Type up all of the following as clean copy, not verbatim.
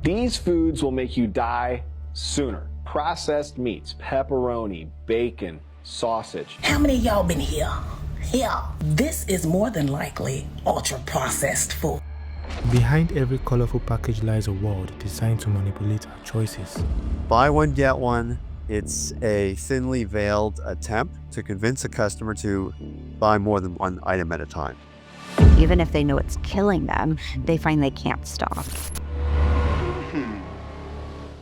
These foods will make you die sooner. Processed meats, pepperoni, bacon, sausage. How many of y'all been here? Here. This is more than likely ultra-processed food. Behind every colorful package lies a world designed to manipulate our choices. Buy one, get one. It's a thinly veiled attempt to convince a customer to buy more than one item at a time. Even if they know it's killing them, they find they can't stop.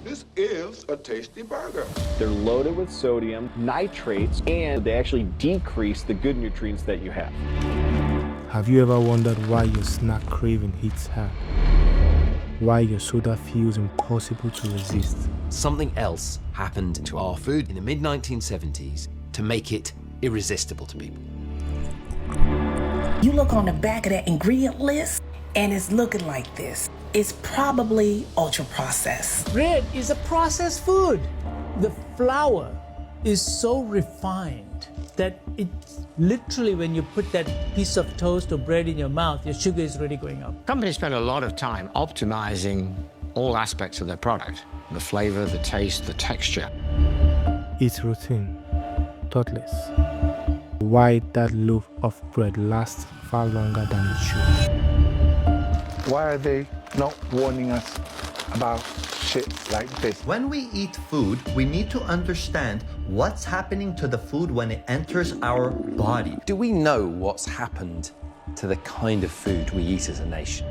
This is a tasty burger. They're loaded with sodium, nitrates, and they actually decrease the good nutrients that you have. Have you ever wondered why your snack craving hits hard? Why your soda feels impossible to resist? Something else happened to our food in the mid-1970s to make it irresistible to people. You look on the back of that ingredient list, and it's looking like this. It's probably ultra-processed. Bread is a processed food. The flour is so refined that it's literally when you put that piece of toast or bread in your mouth, your sugar is already going up. Companies spend a lot of time optimizing all aspects of their product. The flavor, the taste, the texture. It's routine, thoughtless. Why that loaf of bread lasts far longer than it should. Why are they not warning us about shit like this? When we eat food, we need to understand what's happening to the food when it enters our body. Do we know what's happened to the kind of food we eat as a nation?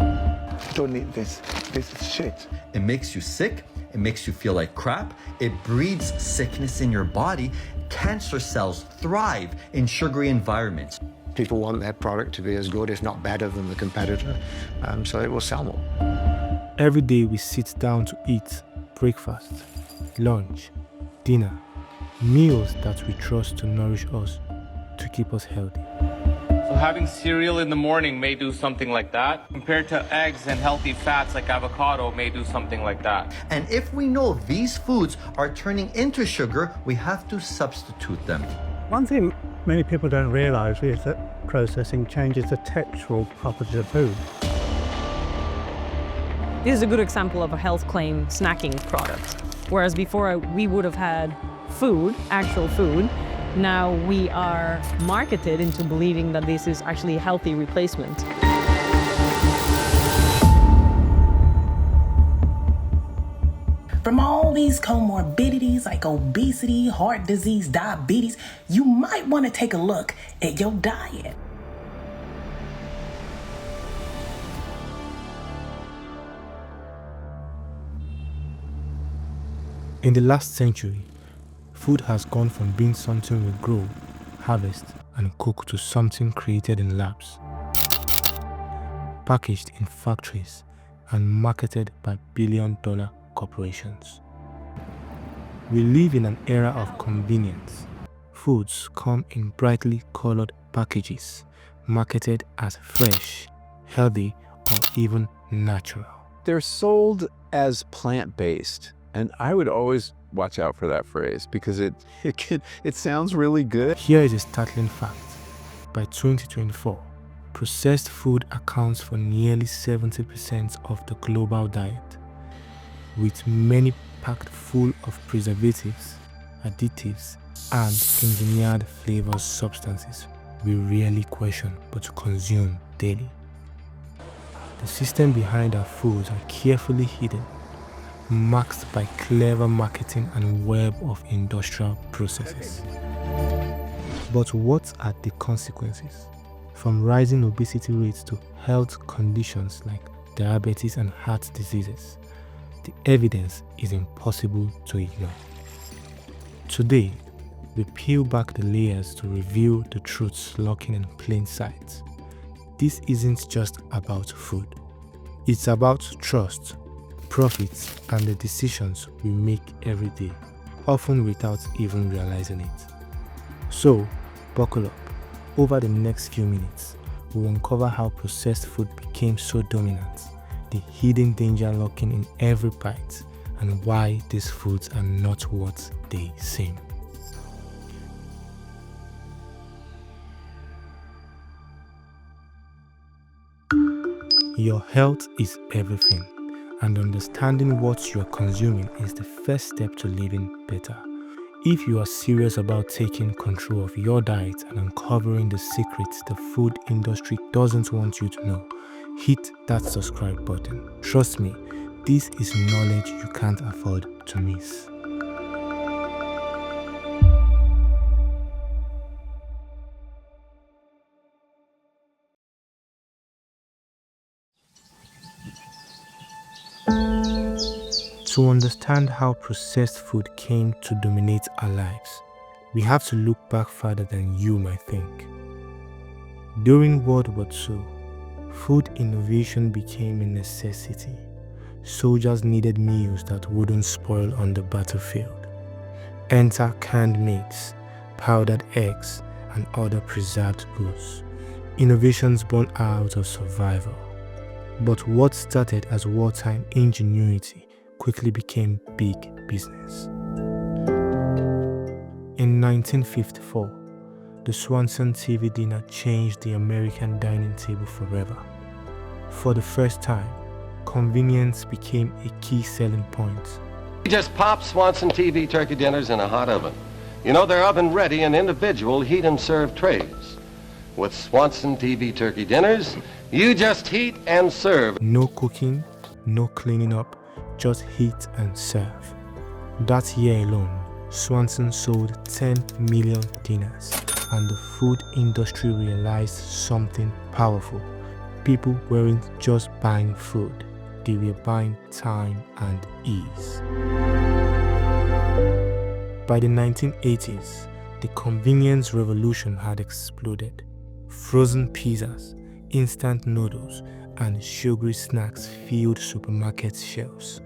I don't need this. This is shit. It makes you sick. It makes you feel like crap. It breeds sickness in your body. Cancer cells thrive in sugary environments. People want their product to be as good, if not better, than the competitor, so it will sell more. Every day we sit down to eat breakfast, lunch, dinner, meals that we trust to nourish us, to keep us healthy. So having cereal in the morning may do something like that, compared to eggs and healthy fats like avocado may do something like that. And if we know these foods are turning into sugar, we have to substitute them. One thing many people don't realize is that processing changes the textural properties of food. This is a good example of a health claim snacking product. Whereas before we would have had food, actual food, now we are marketed into believing that this is actually a healthy replacement. From all these comorbidities like obesity, heart disease, diabetes, you might want to take a look at your diet. In the last century, food has gone from being something we grow, harvest, and cook to something created in labs, packaged in factories, and marketed by billion-dollar corporations. We live in an era of convenience. Foods come in brightly colored packages, marketed as fresh, healthy, or even natural. They're sold as plant-based, and I would always watch out for that phrase because it sounds really good. Here is a startling fact. By 2024, processed food accounts for nearly 70% of the global diet, with many packed full of preservatives, additives, and engineered flavor substances we rarely question but consume daily. The system behind our foods are carefully hidden, marked by clever marketing and web of industrial processes. But what are the consequences? From rising obesity rates to health conditions like diabetes and heart diseases, the evidence is impossible to ignore. Today, we peel back the layers to reveal the truths lurking in plain sight. This isn't just about food. It's about trust, profits, and the decisions we make every day, often without even realizing it. So, buckle up. Over the next few minutes, we'll uncover how processed food became so dominant, the hidden danger lurking in every bite, and why these foods are not what they seem. Your health is everything, and understanding what you are consuming is the first step to living better. If you are serious about taking control of your diet and uncovering the secrets the food industry doesn't want you to know, hit that subscribe button. Trust me, this is knowledge you can't afford to miss. To understand how processed food came to dominate our lives, we have to look back farther than you might think. During World War II, food innovation became a necessity. Soldiers needed meals that wouldn't spoil on the battlefield. Enter canned meats, powdered eggs, and other preserved goods. Innovations born out of survival. But what started as wartime ingenuity quickly became big business. In 1954, the Swanson TV dinner changed the American dining table forever. For the first time, convenience became a key selling point. You just pop Swanson TV turkey dinners in a hot oven. You know they're oven ready in individual heat and serve trays. With Swanson TV turkey dinners, you just heat and serve. No cooking, no cleaning up, just heat and serve. That year alone, Swanson sold 10 million dinners, and the food industry realized something powerful. People weren't just buying food, they were buying time and ease. By the 1980s, the convenience revolution had exploded. Frozen pizzas, instant noodles, and sugary snacks filled supermarket shelves.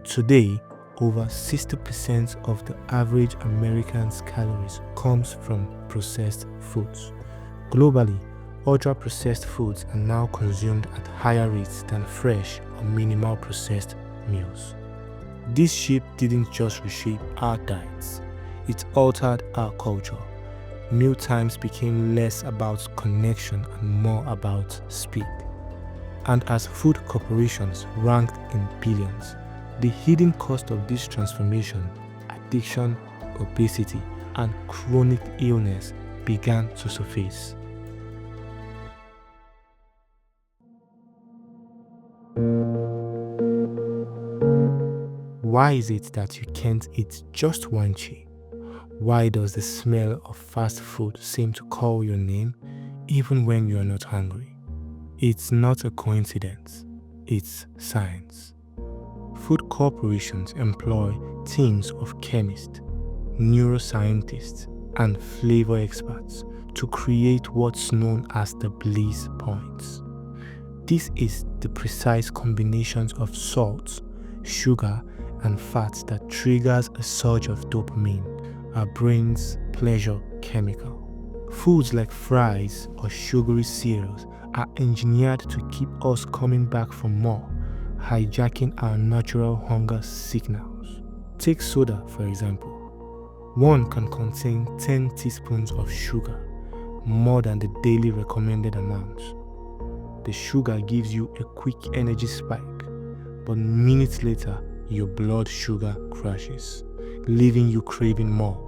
Today, over 60% of the average American's calories comes from processed foods. Globally, ultra-processed foods are now consumed at higher rates than fresh or minimal processed meals. This shift didn't just reshape our diets, it altered our culture. Meal times became less about connection and more about speed. And as food corporations ranked in billions, the hidden cost of this transformation, addiction, obesity, and chronic illness began to surface. Why is it that you can't eat just one chip? Why does the smell of fast food seem to call your name even when you are not hungry? It's not a coincidence, it's science. Food corporations employ teams of chemists, neuroscientists, and flavor experts to create what's known as the bliss points. This is the precise combinations of salts, sugar, and fats that triggers a surge of dopamine, our brain's pleasure chemical. Foods like fries or sugary cereals are engineered to keep us coming back for more, hijacking our natural hunger signals. Take soda, for example. One can contain 10 teaspoons of sugar, more than the daily recommended amount. The sugar gives you a quick energy spike, but minutes later, your blood sugar crashes, leaving you craving more.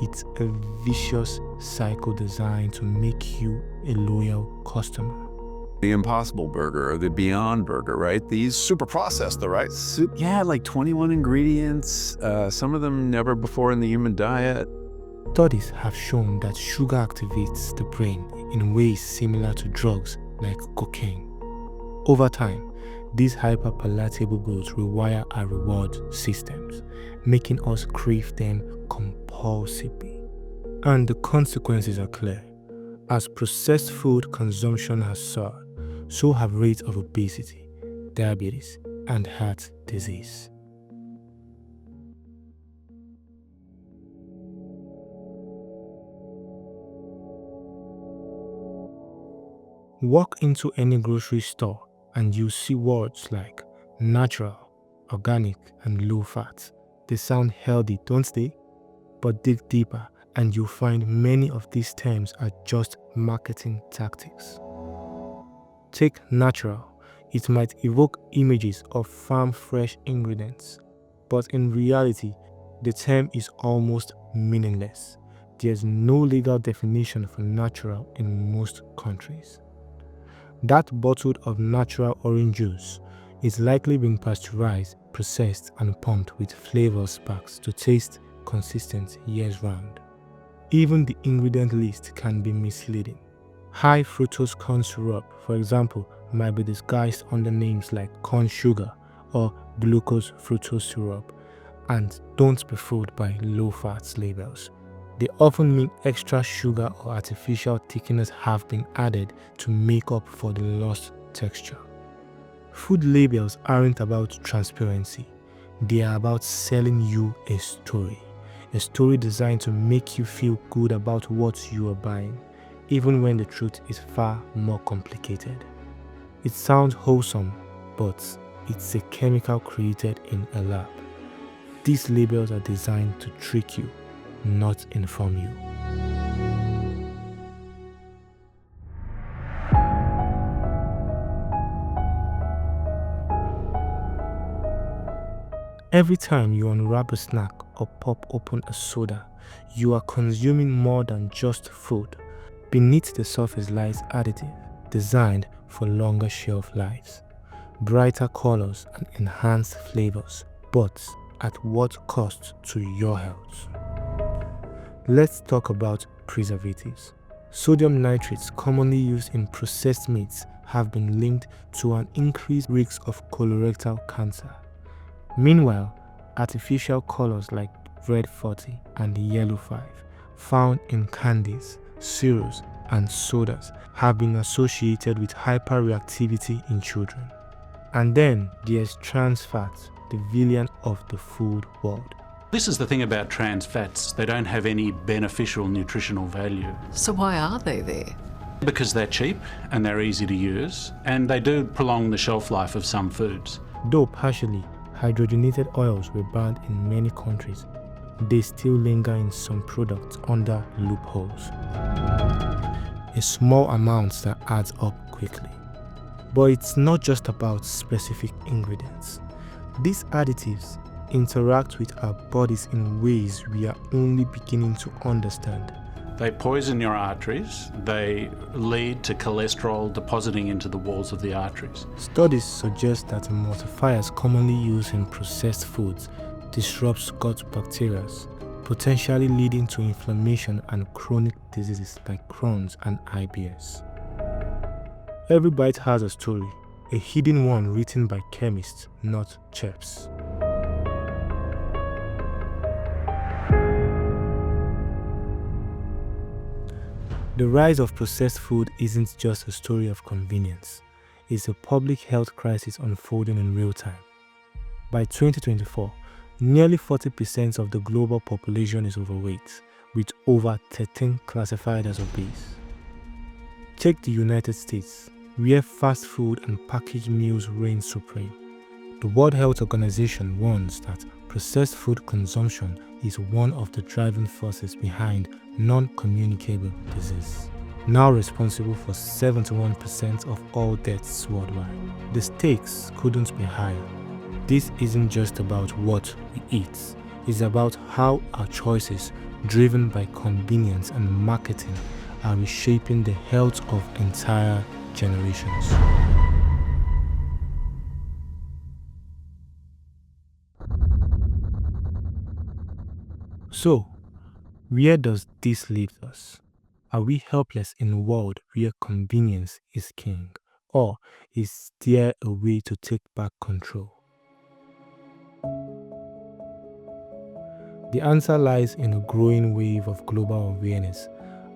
It's a vicious cycle designed to make you a loyal customer. The Impossible Burger or the Beyond Burger, right? These Super processed though, right? yeah, like 21 ingredients, some of them never before in the human diet. Studies have shown that sugar activates the brain in ways similar to drugs like cocaine. Over time, these hyperpalatable goods rewire our reward systems, making us crave them compulsively. And the consequences are clear. As processed food consumption has soared, so have rates of obesity, diabetes, and heart disease. Walk into any grocery store and you see words like natural, organic, and low fat. They sound healthy, don't they? But dig deeper and you'll find many of these terms are just marketing tactics. Take natural. It might evoke images of farm-fresh ingredients, but in reality, the term is almost meaningless. There's no legal definition for natural in most countries. That bottle of natural orange juice is likely being pasteurized, processed, and pumped with flavor packs to taste consistent years round. Even the ingredient list can be misleading. High fructose corn syrup, for example, might be disguised under names like corn sugar or glucose fructose syrup, and don't be fooled by low-fat labels. They often mean extra sugar or artificial thickeners have been added to make up for the lost texture. Food labels aren't about transparency. They are about selling you a story designed to make you feel good about what you are buying, even when the truth is far more complicated. It sounds wholesome, but it's a chemical created in a lab. These labels are designed to trick you, not inform you. Every time you unwrap a snack or pop open a soda, you are consuming more than just food. Beneath the surface lies additive, designed for longer shelf lives, brighter colors and enhanced flavors, but at what cost to your health? Let's talk about preservatives. Sodium nitrates commonly used in processed meats have been linked to an increased risk of colorectal cancer. Meanwhile, artificial colors like red 40 and yellow 5 found in candies, cereals, and sodas have been associated with hyperreactivity in children. And then there's trans fats, the villain of the food world. This is the thing about trans fats. They don't have any beneficial nutritional value. So why are they there? Because they're cheap and they're easy to use, and they do prolong the shelf life of some foods. Though partially, hydrogenated oils were banned in many countries, they still linger in some products under loopholes. A small amount that adds up quickly. But it's not just about specific ingredients. These additives interact with our bodies in ways we are only beginning to understand. They poison your arteries. They lead to cholesterol depositing into the walls of the arteries. Studies suggest that emulsifiers commonly used in processed foods disrupts gut bacteria, potentially leading to inflammation and chronic diseases like Crohn's and IBS. Every bite has a story, a hidden one written by chemists, not chefs. The rise of processed food isn't just a story of convenience. It's a public health crisis unfolding in real time. By 2024, nearly 40% of the global population is overweight, with over 13 classified as obese. Check the United States, where fast food and packaged meals reign supreme. The World Health Organization warns that processed food consumption is one of the driving forces behind non-communicable disease, now responsible for 71% of all deaths worldwide. The stakes couldn't be higher. This isn't just about what we eat, it's about how our choices, driven by convenience and marketing, are reshaping the health of entire generations. So, where does this leave us? Are we helpless in a world where convenience is king? Or is there a way to take back control? The answer lies in a growing wave of global awareness.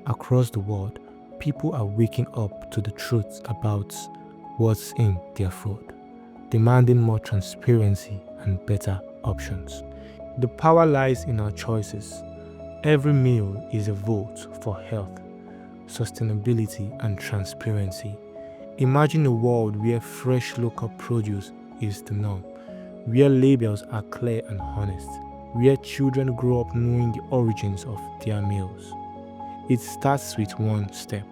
Across the world, people are waking up to the truth about what's in their food, demanding more transparency and better options. The power lies in our choices. Every meal is a vote for health, sustainability, and transparency. Imagine a world where fresh local produce is the norm, where labels are clear and honest, where children grow up knowing the origins of their meals. It starts with one step: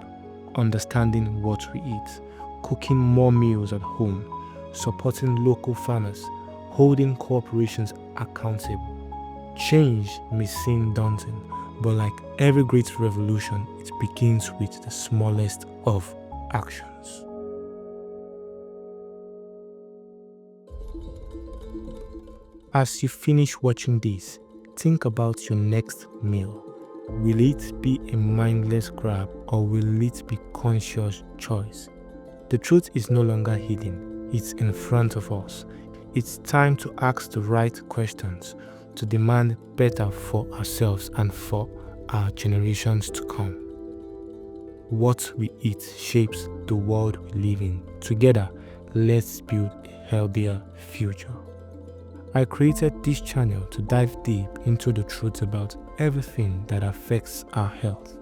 understanding what we eat, cooking more meals at home, supporting local farmers, holding corporations accountable. Change may seem daunting, but like every great revolution, it begins with the smallest of actions. As you finish watching this, think about your next meal. Will it be a mindless grab or will it be conscious choice? The truth is no longer hidden, it's in front of us. It's time to ask the right questions, to demand better for ourselves and for our generations to come. What we eat shapes the world we live in. Together, let's build a healthier future. I created this channel to dive deep into the truth about everything that affects our health.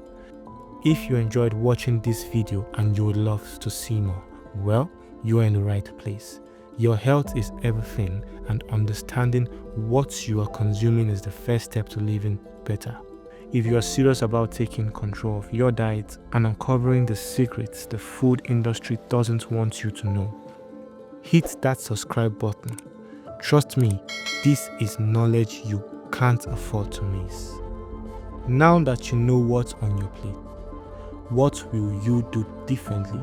If you enjoyed watching this video and you would love to see more, well, you are in the right place. Your health is everything, and understanding what you are consuming is the first step to living better. If you are serious about taking control of your diet and uncovering the secrets the food industry doesn't want you to know, hit that subscribe button. Trust me, this is knowledge you can't afford to miss. Now that you know what's on your plate, what will you do differently?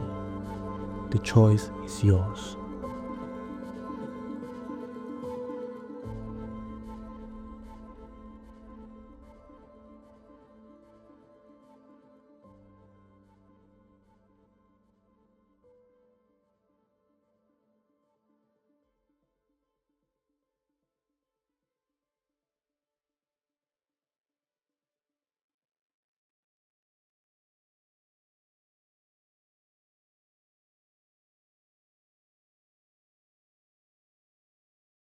The choice is yours.